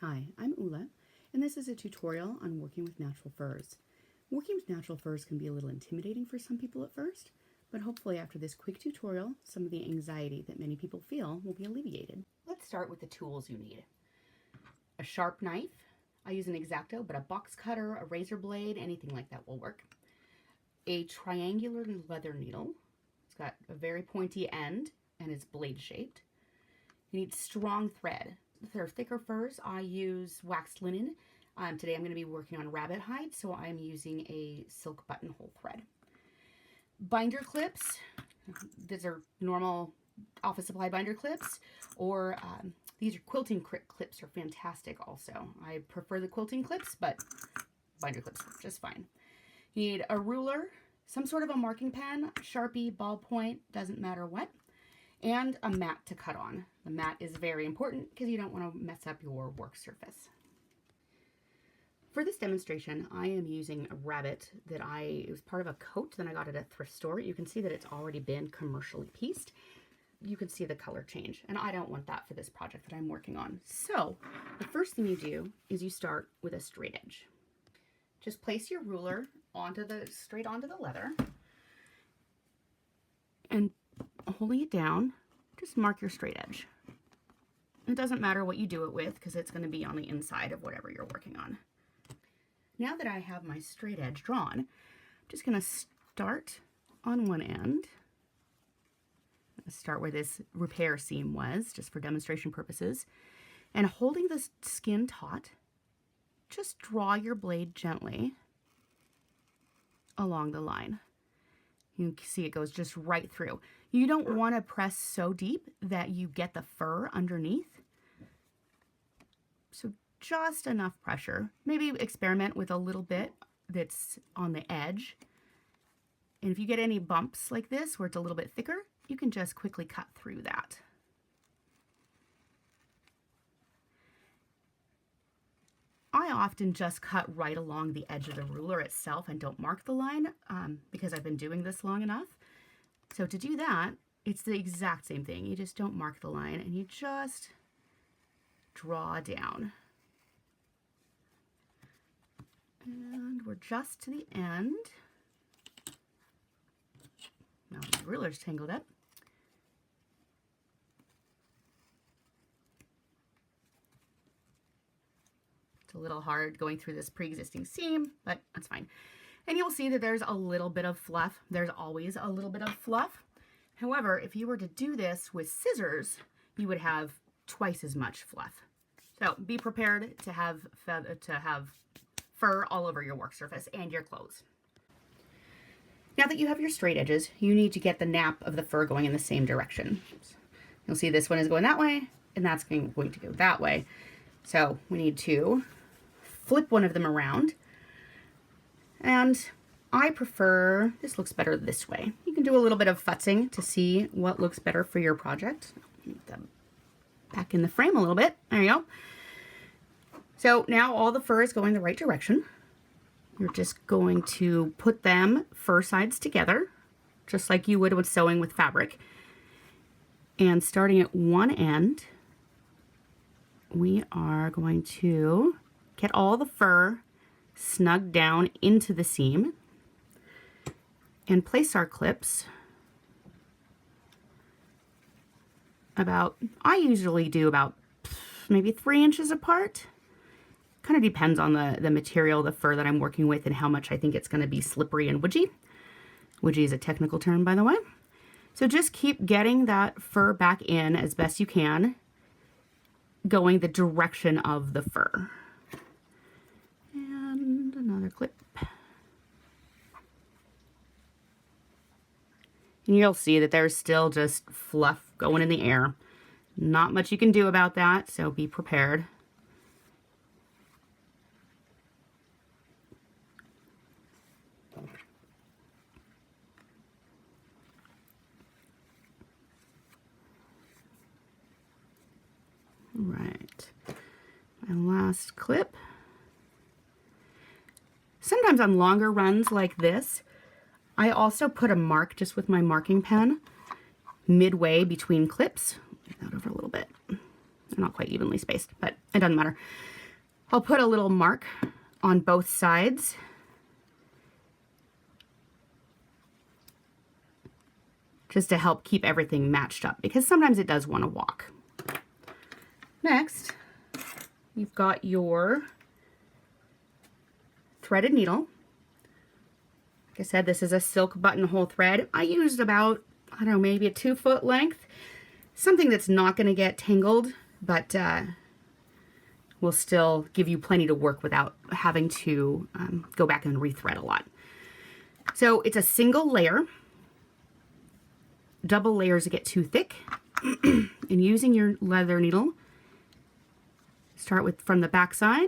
Hi, I'm Ula, and this is a tutorial on working with natural furs. Working with natural furs can be a little intimidating for some people at first, but hopefully after this quick tutorial, some of the anxiety that many people feel will be alleviated. Let's start with the tools you need. A sharp knife. I use an X-Acto, but a box cutter, a razor blade, anything like that will work. A triangular leather needle. It's got a very pointy end and is blade shaped. You need strong thread. If they're thicker furs, I use waxed linen. Today I'm going to be working on rabbit hide, so I'm using a silk buttonhole thread. Binder clips. These are normal office supply binder clips, or these are quilting clips are fantastic also. I prefer the quilting clips, but binder clips are just fine. You need a ruler, some sort of a marking pen, Sharpie, ballpoint, doesn't matter what, and a mat to cut on. The mat is very important because you don't want to mess up your work surface. For this demonstration, I am using a rabbit that it was part of a coat that I got at a thrift store. You can see that it's already been commercially pieced. You can see the color change, and I don't want that for this project that I'm working on. So the first thing you do is you start with a straight edge. Just place your ruler straight onto the leather, and holding it down, just mark your straight edge. It doesn't matter what you do it with because it's going to be on the inside of whatever you're working on. Now that I have my straight edge drawn, I'm just going to start on one end. Start where this repair seam was, just for demonstration purposes. And holding the skin taut, just draw your blade gently along the line. You can see it goes just right through. You don't want to press so deep that you get the fur underneath. So just enough pressure. Maybe experiment with a little bit that's on the edge. And if you get any bumps like this where it's a little bit thicker, you can just quickly cut through that. I often just cut right along the edge of the ruler itself and don't mark the line because I've been doing this long enough. So to do that, it's the exact same thing. You just don't mark the line and you just draw down. And we're just to the end. Now the ruler's tangled up. It's a little hard going through this pre-existing seam, but that's fine. And you'll see that there's a little bit of fluff. There's always a little bit of fluff. However, if you were to do this with scissors, you would have twice as much fluff. So be prepared to have fur all over your work surface and your clothes. Now that you have your straight edges, you need to get the nap of the fur going in the same direction. You'll see this one is going that way, and that's going to go that way. So we need to flip one of them around. And I prefer, this looks better this way. You can do a little bit of futzing to see what looks better for your project. Get them back in the frame a little bit. There you go. So now all the fur is going the right direction. You're just going to put them fur sides together, just like you would with sewing with fabric. And starting at one end, we are going to get all the fur snug down into the seam and place our clips I usually do about maybe 3 inches apart. Kind of depends on the material, the fur that I'm working with, and how much I think it's going to be slippery and woodgy. Woodgy is a technical term, by the way. So just keep getting that fur back in as best you can, going the direction of the fur. And another clip. And you'll see that there's still just fluff going in the air. Not much you can do about that, so be prepared. Right, my last clip. Sometimes on longer runs like this, I also put a mark just with my marking pen midway between clips. Move that over a little bit. They're not quite evenly spaced, but it doesn't matter. I'll put a little mark on both sides. Just to help keep everything matched up, because sometimes it does want to walk. Next, you've got your threaded needle. Like I said, this is a silk buttonhole thread. I used about, I don't know, maybe a 2-foot length. Something that's not going to get tangled, but will still give you plenty to work without having to go back and rethread a lot. So it's a single layer. Double layers get too thick. And using your leather needle, start with from the back side,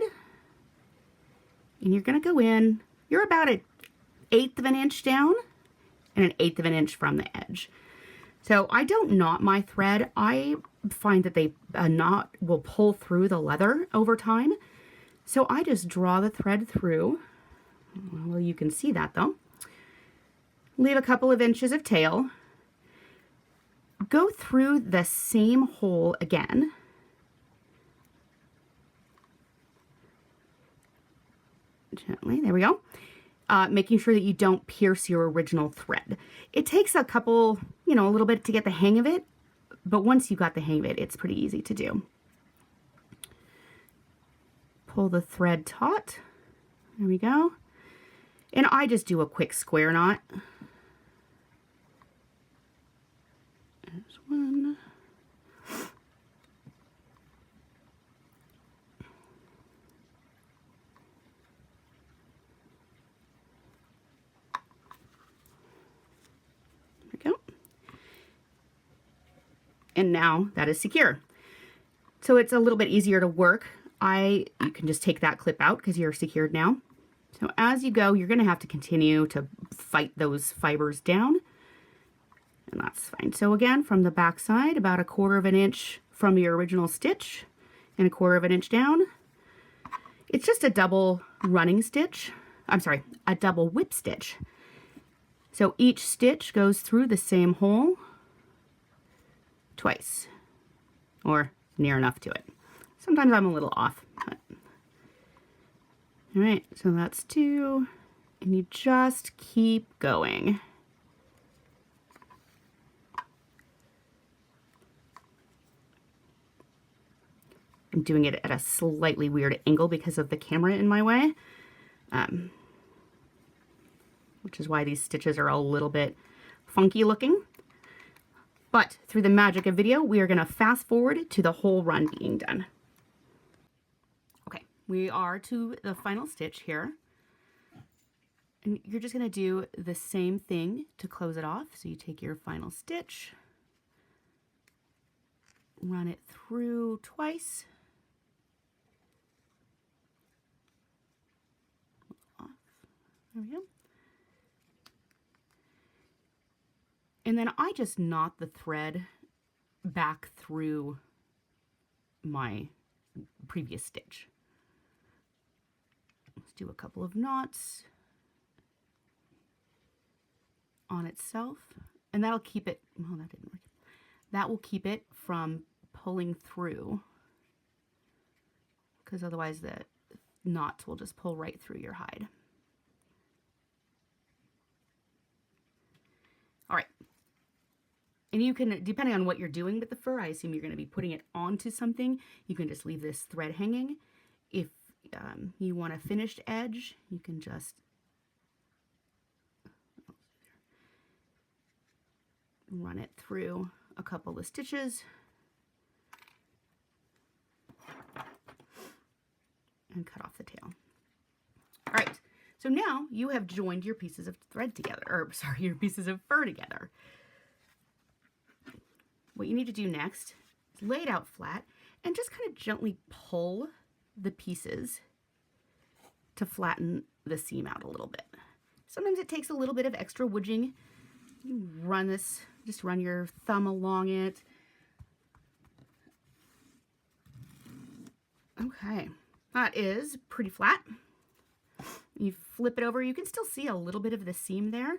and you're going to go in. You're about an 1/8 of an inch down and an 1/8 of an inch from the edge. So I don't knot my thread. I find that a knot will pull through the leather over time. So I just draw the thread through. Well, you can see that though. Leave a couple of inches of tail. Go through the same hole again. Gently, there we go. Making sure that you don't pierce your original thread. It takes a couple, a little bit to get the hang of it, but once you got the hang of it, it's pretty easy to do. Pull the thread taut. There we go. And I just do a quick square knot. There's one. There we go. And now that is secure. So it's a little bit easier to work. You can just take that clip out because you're secured now. So as you go, you're going to have to continue to fight those fibers down. And that's fine. So again, from the back side, about 1/4 of an inch from your original stitch and 1/4 of an inch down. It's just a double running stitch. I'm sorry, a double whip stitch. So each stitch goes through the same hole twice, or near enough to it. Sometimes I'm a little off. But... All right, so that's 2, and you just keep going. I'm doing it at a slightly weird angle because of the camera in my way, which is why these stitches are a little bit funky looking. But through the magic of video, we are going to fast forward to the whole run being done. Okay, we are to the final stitch here. And you're just going to do the same thing to close it off. So you take your final stitch, run it through twice. There we go. And then I just knot the thread back through my previous stitch. Let's do a couple of knots on itself, and that'll keep it, well, that didn't work. That will keep it from pulling through, because otherwise the knots will just pull right through your hide. All right. And you can, depending on what you're doing with the fur, I assume you're going to be putting it onto something. You can just leave this thread hanging. If you want a finished edge, you can just run it through a couple of stitches and cut off the tail. All right. So now you have joined your pieces of thread together, or sorry, your pieces of fur together. What you need to do next is lay it out flat and just kind of gently pull the pieces to flatten the seam out a little bit. Sometimes it takes a little bit of extra woodging. You run this, just run your thumb along it. Okay, that is pretty flat. You flip it over, you can still see a little bit of the seam there.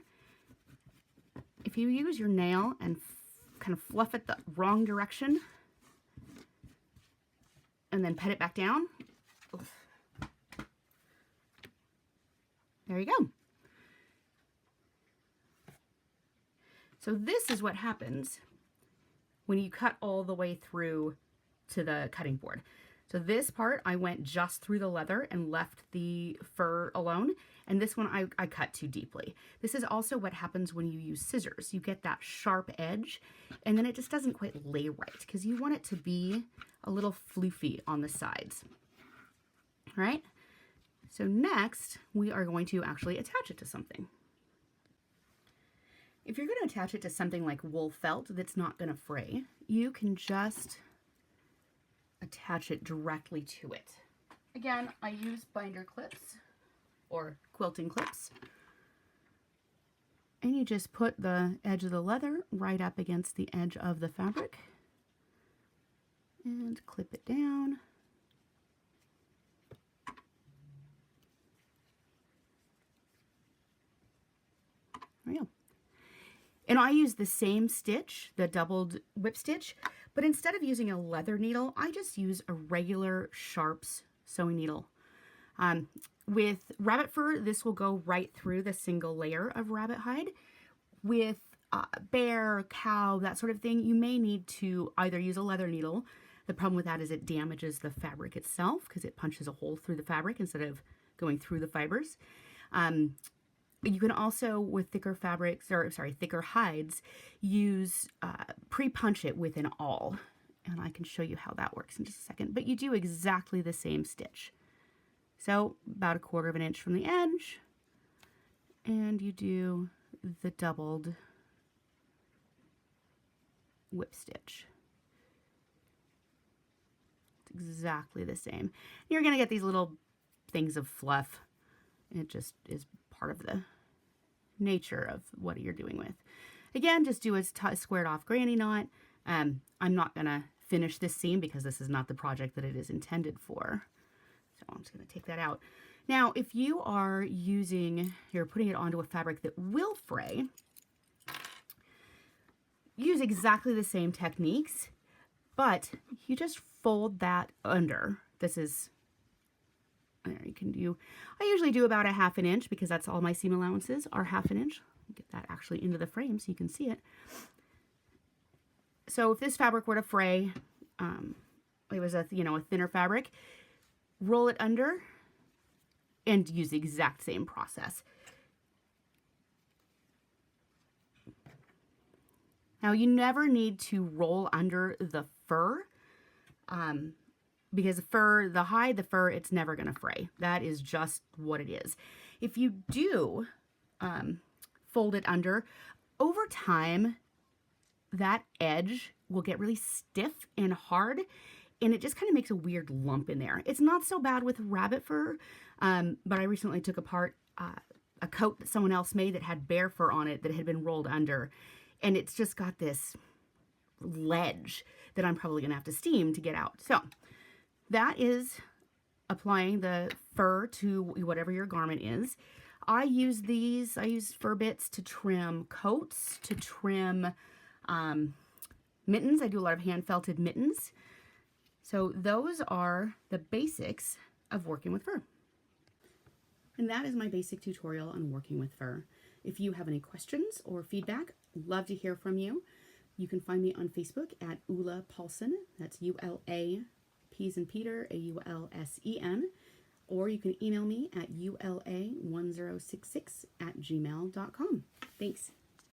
If you use your nail and kind of fluff it the wrong direction, and then pet it back down. Oof. There you go. So this is what happens when you cut all the way through to the cutting board. So this part, I went just through the leather and left the fur alone. And this one, I cut too deeply. This is also what happens when you use scissors. You get that sharp edge, and then it just doesn't quite lay right because you want it to be a little floofy on the sides. All right? So next, we are going to actually attach it to something. If you're going to attach it to something like wool felt that's not going to fray, you can just attach it directly to it. Again, I use binder clips or quilting clips. And you just put the edge of the leather right up against the edge of the fabric and clip it down. There we go. And I use the same stitch, the doubled whip stitch, but instead of using a leather needle, I just use a regular Sharps sewing needle. With rabbit fur, this will go right through the single layer of rabbit hide. With bear, cow, that sort of thing, you may need to either use a leather needle. The problem with that is it damages the fabric itself because it punches a hole through the fabric instead of going through the fibers. You can also, with thicker fabrics, or sorry, thicker hides, use pre-punch it with an awl. And I can show you how that works in just a second. But you do exactly the same stitch. So about 1/4 of an inch from the edge. And you do the doubled whip stitch. It's exactly the same. You're going to get these little things of fluff. It just is part of the nature of what you're doing with. Again, just do a squared off granny knot. I'm not going to finish this seam because this is not the project that it is intended for. So I'm just going to take that out. Now, if you are you're putting it onto a fabric that will fray, use exactly the same techniques, but you just fold that under. This is there, you can do, I usually do about 1/2 inch because that's all my seam allowances are 1/2 inch. Get that actually into the frame so you can see it. So if this fabric were to fray, it was a thinner fabric, roll it under and use the exact same process. Now you never need to roll under the fur. Because the hide, the fur, it's never going to fray. That is just what it is. If you do fold it under, over time, that edge will get really stiff and hard, and it just kind of makes a weird lump in there. It's not so bad with rabbit fur, but I recently took apart a coat that someone else made that had bear fur on it that had been rolled under, and it's just got this ledge that I'm probably going to have to steam to get out. So that is applying the fur to whatever your garment is. I use fur bits to trim coats, to trim mittens. I do a lot of hand felted mittens. So those are the basics of working with fur. And that is my basic tutorial on working with fur. If you have any questions or feedback, love to hear from you. You can find me on Facebook at Ula Paulson. That's ULA P's and Peter, AULSEN, or you can email me at ula1066@gmail.com. Thanks.